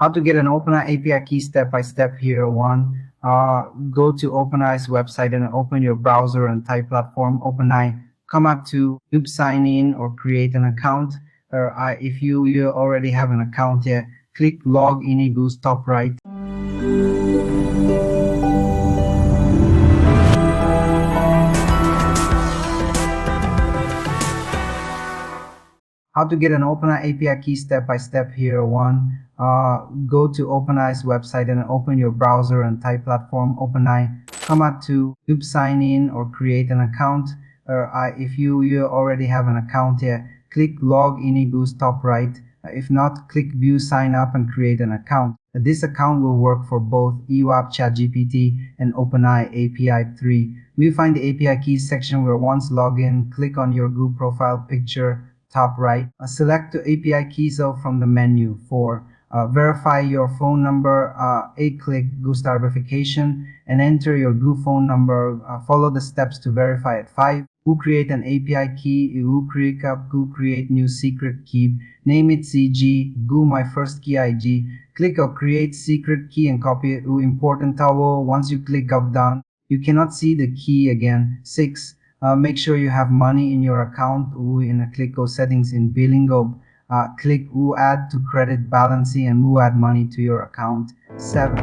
How to get an OpenAI API key step by step here. One, go to OpenAI's website and open your browser and type platform OpenAI. Come up to sign in or create an account. Or if you already have an account here, click log in boost top right. How to get an OpenAI API key step by step here. One, go to OpenAI's website and open your browser and type platform OpenAI. Come up to sign in or create an account. Or if you already have an account here, click log in boost top right. If not, click view sign up and create an account. This account will work for both EUAP ChatGPT and OpenAI API 3. We'll find the API keys section where once log in, click on your Google profile picture, top right. Select the API key cell from the menu. 4. Verify your phone number. 8. Click Go Start Verification and enter your Google phone number. Follow the steps to verify it. 5. Who create an API key? Who create new secret key? Name it CG. Go my first key IG. Click on create secret key and copy it. Important towel. Once you click up down, you cannot see the key again. 6. Make sure you have money in your account. Click go settings in billing. Click add to credit balance and add money to your account. 7.